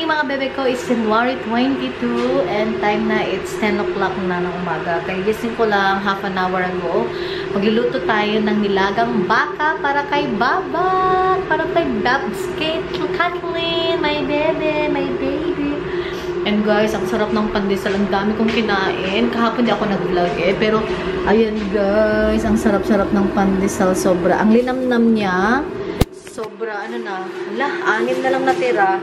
mga bebe ko, it's January 22 and time na it's 10 o'clock na ng umaga. Kaya gising ko lang half an hour ago. Magluluto tayo ng nilagang baka para kay Baba, para kay Babs, Kate, Kathleen, my baby. And guys, ang sarap ng pandesal. Ang dami kong kinain. Kahapon di ako nag-vlog eh. Pero, ayan guys, ang sarap-sarap ng pandesal. Sobra. Ang linamnam niya. Sobra, ano na. Hala, 6 na lang natira.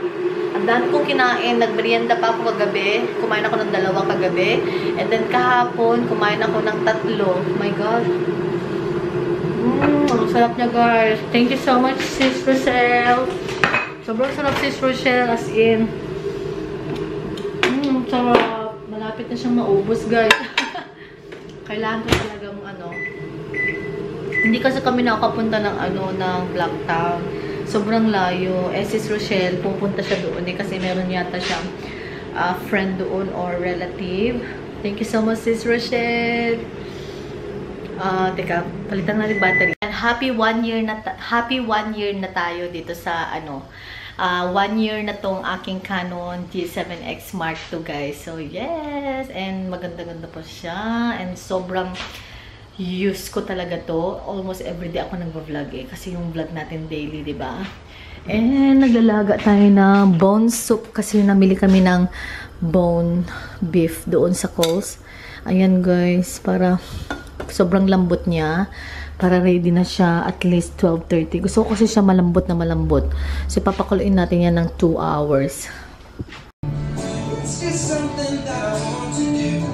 Ang dami kong kinain. Nagmerienda pa ako kagabi. Kumain ako ng 2 kagabi. And then kahapon, kumain ako ng 3. My God. Ang sarap niya guys. Thank you so much, Sis Rochelle. Sobrang sarap, Sis Rochelle. As in, sarap. Malapit na siyang maubos guys. Kailangan ko talagang hindi kasi kami nakapunta ng ng Blacktown. Sobrang layo. Sis Rochelle, pupunta siya doon kasi meron yata siyang friend doon or relative. Thank you so much, Sis Rochelle. Teka, palitan natin battery. And happy 1 year na tayo dito sa 1 year na tong aking Canon G7X Mark II guys. So yes, and maganda-ganda po siya and sobrang use ko talaga to. Almost everyday ako nagvo-vlog eh kasi yung vlog natin daily, 'di ba? And naglalaga tayo ng bone soup kasi namili kami ng bone beef doon sa Coles. Ayan guys, para sobrang lambot niya. Para ready na siya at least 12:30. Gusto ko kasi siya malambot na malambot. So papakuluin natin yan ng 2 hours. It's just something that I want to do.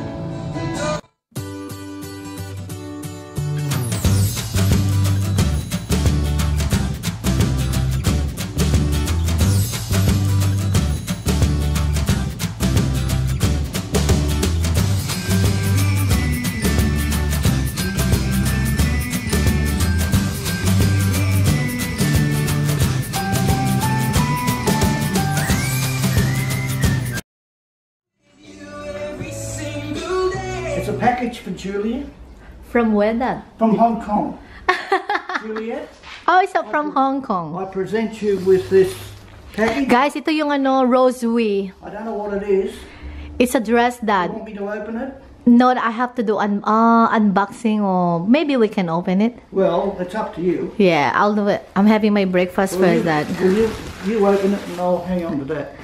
It's a package for Juliet. From where that? From Hong Kong. Juliet? Oh, it's from Hong Kong. I present you with this package. Guys, ito yung rosary. I don't know what it is. It's a dress, You Dad. want me to open it? No, I have to do unboxing or maybe we can open it. Well, it's up to you. Yeah, I'll do it. I'm having my breakfast first, Dad. Will you open it and I'll hang on to that.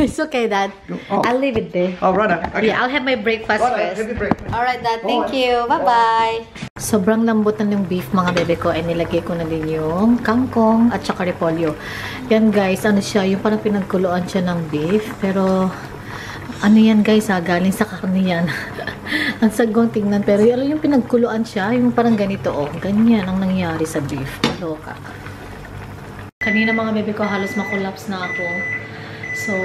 It's okay, Dad. Oh. I'll leave it there. Oh, right. Okay. Yeah, I'll have my breakfast first. Have your breakfast. Alright, Dad. Thank you. Bye-bye. Sobrang lambot na yung beef, mga bebe ko. Ay, nilagay ko na din yung kangkong at saka repolyo. Yan, guys. Ano siya? Yung parang pinagkuluan siya ng beef. Pero, ano yan, guys, galing sa karne yan. Ang sagong tingnan. Pero, yung pinagkuluan siya, yung parang ganito, oh. Ganyan ang nangyari sa beef. Maloka. Kanina, mga bebe ko, halos makulaps na ako. So,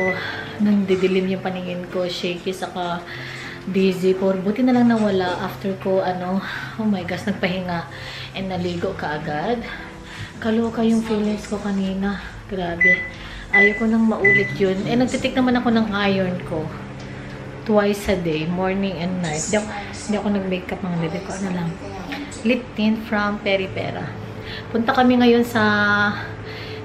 nang didilim yung paningin ko, shaky, saka busy. Buti na lang nawala after ko, oh my gosh, nagpahinga and naligo ka agad. Kaloka yung feelings ko kanina. Grabe. Ayaw ko nang maulit yun. Eh, nagtitik naman ako ng iron ko. Twice a day, morning and night. Hindi ako nag-makeup, mga bebe ko. Ano lang. Lip tint from Peripera. Punta kami ngayon sa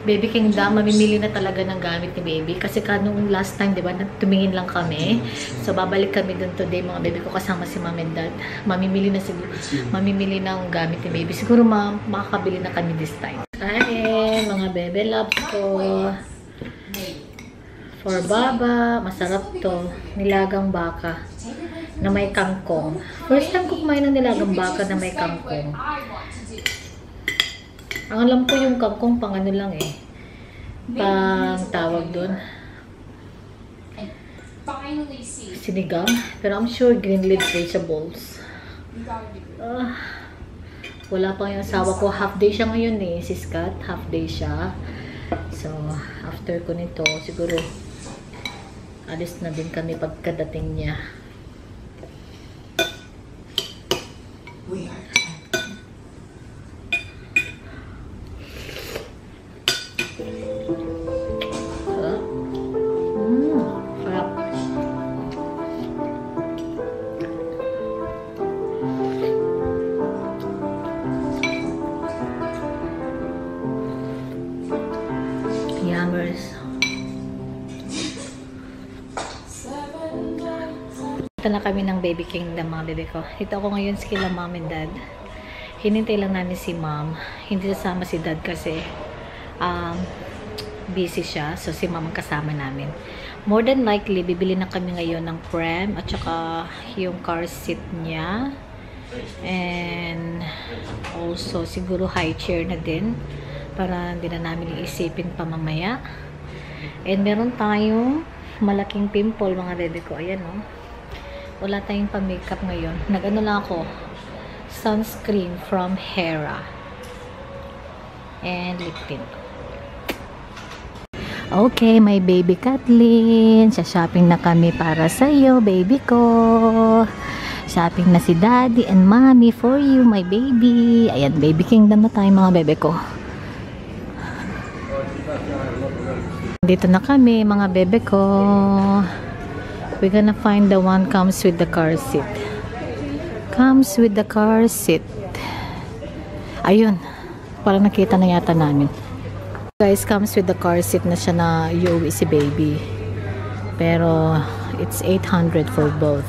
Baby Kingdom, mamimili na talaga ng gamit ni Baby. Kasi nung last time, di ba, tumingin lang kami. So, babalik kami dun today, mga baby ko, kasama si Mom and Dad. Mamimili ng gamit ni Baby. Siguro makakabili na kami this time. Ay, mga bebe loves ko. For Baba, masarap to. Nilagang baka na may kangkong. First time ko kumain ng nilagang baka na may kangkong. Ang alam ko yung kangkong pang lang eh. Pang tawag dun. Sinigang. Pero I'm sure green leaf vegetables. Wala pa yung asawa ko. Half day siya ngayon eh. Si Scott, half day siya. So, after ko nito, siguro alis na din kami pagkadating niya. Ito na kami ng Baby Kingdom, mga bebe ko. Ito ako ngayon sa kila mom and dad. Hinintay lang namin si mom. Hindi sasama si dad kasi busy siya. So si mom ang kasama namin. More than likely, bibili na kami ngayon ng pram at saka yung car seat niya. And also siguro high chair na din para hindi na namin iisipin pa mamaya. And meron tayong malaking pimple, mga bebe ko. Ayan, oh. Wala tayong pa-makeup ngayon. Nag-ano lang ako, sunscreen from Hera and lip tint. Okay, my baby Kathleen. Shopping na kami para sa iyo, baby ko. Shopping na si daddy and mommy for you, my baby. Ayan, Baby Kingdom na tayo, mga bebe ko. Dito na kami, mga bebe ko. We're gonna find the one comes with the car seat. Comes with the car seat. Ayun, parang nakita na yata namin. Guys, comes with the car seat na siya na iuwi si baby. Pero it's 800 for both.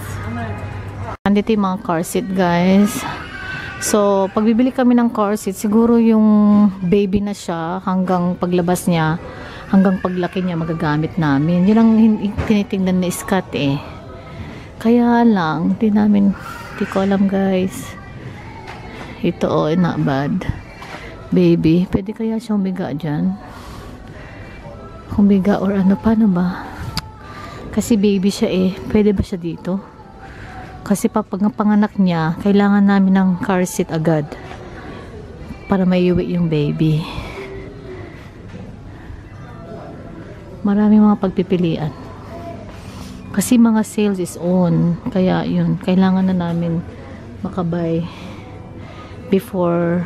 Andito yung mga car seat, guys. So, pag bibili kami ng car seat, siguro yung baby na siya hanggang paglabas niya, hanggang paglaki niya magagamit namin. Yun ang tinitingnan ni Scott eh. Kaya lang, di ko alam, guys. Ito, not bad. Baby, pwede kaya siya humiga dyan? Humiga or ano, paano ba? Kasi baby siya eh. Pwede ba siya dito? Kasi pag panganak niya, kailangan namin ng car seat agad para maiuwi yung baby. Maraming mga pagpipilian. Kasi mga sales is on. Kaya yun, kailangan na namin makabay before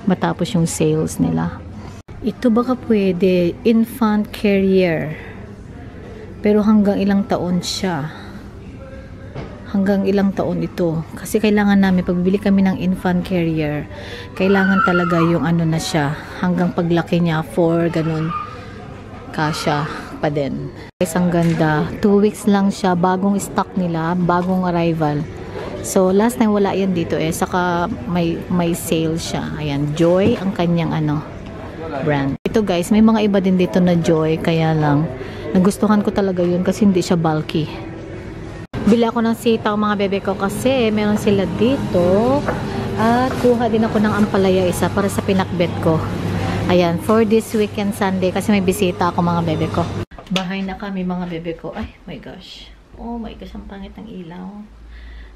matapos yung sales nila. Ito baka pwede, infant carrier. Pero hanggang ilang taon siya. Hanggang ilang taon ito. Kasi kailangan namin, pagbili kami ng infant carrier, kailangan talaga yung ano na siya. Hanggang paglaki niya, 4, ganun. Kasya pa din. Guys, ang ganda. 2 weeks lang siya. Bagong stock nila. Bagong arrival. So, last time wala yan dito eh. Saka may sale siya. Ayan, Joy ang kanyang brand. Ito guys, may mga iba din dito na Joy. Kaya lang, nagustuhan ko talaga yun kasi hindi siya bulky. Bili ako ng sitaw, mga bebe ko, kasi meron sila dito. At kuha din ako ng ampalaya isa para sa pinakbet ko. Ayan, for this weekend Sunday kasi may bisita ako, mga bebe ko. Bahay na kami, mga bebe ko. Ay, my gosh. Oh my gosh, ang pangit ng ilaw.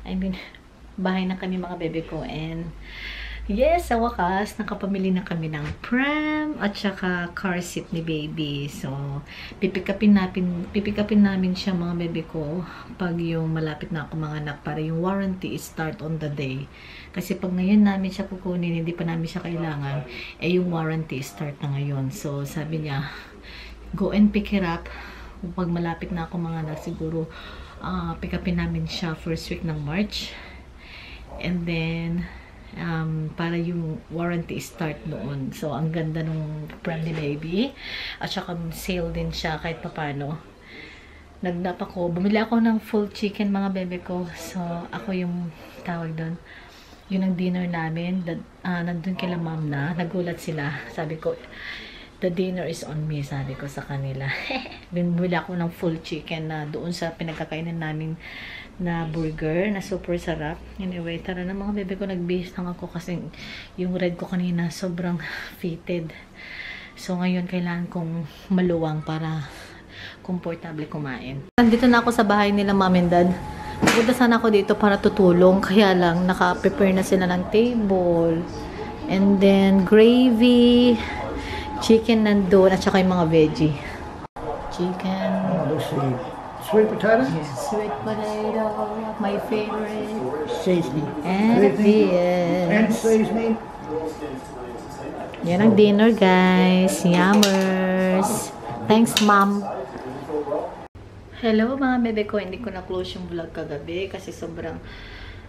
I mean, bahay na kami, mga bebe ko. And yes, sa wakas, nakapamili na kami ng pram at saka car seat ni baby. So, pipikapin namin siya, mga bebe ko, pag yung malapit na ako mga anak, para yung warranty start on the day. Kasi pag ngayon namin siya kukunin, hindi pa namin siya kailangan, eh yung warranty start na ngayon. So, sabi niya, go and pick it up. Pag malapit na ako mga anak, siguro, pick upin namin siya first week ng March. And then, para yung warranty start noon. So, ang ganda nung brand ni baby. At saka sale din siya kahit papano. Nagnap ako. Bumili ako ng full chicken, mga bebe ko. So, ako yung tawag doon. Yun ang dinner namin. Nandun kila mom na. Nagulat sila. Sabi ko, the dinner is on me, sabi ko sa kanila. Bumili ako ng full chicken na doon sa pinagkakainan namin na burger na super sarap. Anyway, tara na mga bebe ko, nagbihis lang ako kasi yung red ko kanina sobrang fitted. So ngayon kailangan kong maluwang para komportable kumain. Nandito na ako sa bahay nila mom and dad. Punta sana ako dito para tutulong, kaya lang naka-prepare na sila ng table. And then gravy, chicken nandun, at saka yung mga veggie. Chicken. Oh, let's see. Sweet potato? Yes, sweet potato, my favorite. Seasoning. And And this. seasoning. Yan ang dinner, guys. Yummers. Thanks, mom. Hello, mga bebe ko. Hindi ko na-close yung vlog kagabi kasi sobrang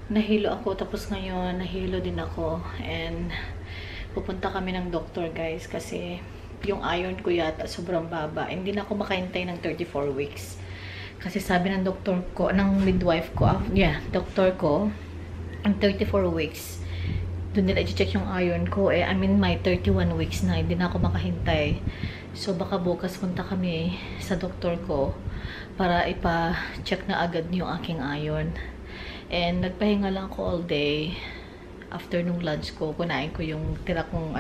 nahilo ako. Tapos ngayon, nahilo din ako. And pupunta kami ng doktor, guys, kasi yung iron ko yata sobrang baba. Hindi na ako makaintay ng 34 weeks. Kasi sabi ng doktor ko, ng midwife ko, doktor ko, ang 34 weeks, doon nila i-check yung iron ko. I mean, my 31 weeks na, hindi na ako makahintay. So, baka bukas punta kami sa doktor ko para ipa-check na agad yung aking iron. And nagpahinga lang ako all day. After nung lunch ko, kunain ko yung tira kong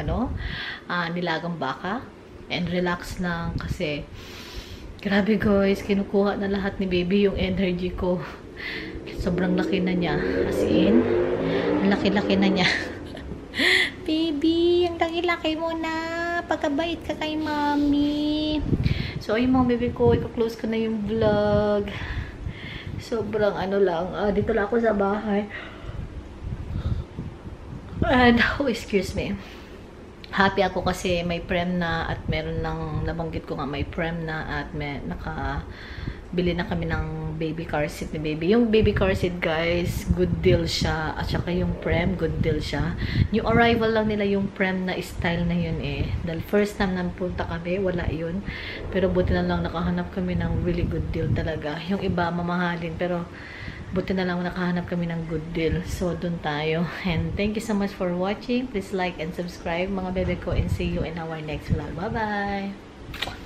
nilagang baka. And relax lang kasi grabe guys, kinukuha na lahat ni baby yung energy ko. Sobrang laki na niya. As in, ang laki-laki na niya. Baby, ang laki-laki mo na. Pagkabait ka kay mommy. So, ayun mga baby ko, i-close ko na yung vlog. Sobrang dito lang ako sa bahay. And, excuse me. Happy ako kasi may prem na at meron ng, nabanggit ko nga may prem na at nakabili na kami ng baby car seat ni baby. Yung baby car seat guys, good deal siya. At saka yung prem, good deal siya. Yung arrival lang nila yung prem na style na yun eh. Dahil first time na punta kami, wala yun. Pero buti na lang nakahanap kami ng really good deal talaga. Yung iba mamahalin pero buti na lang nakahanap kami ng good deal. So, dun tayo. And thank you so much for watching. Please like and subscribe mga bebe ko and see you in our next vlog. Bye-bye!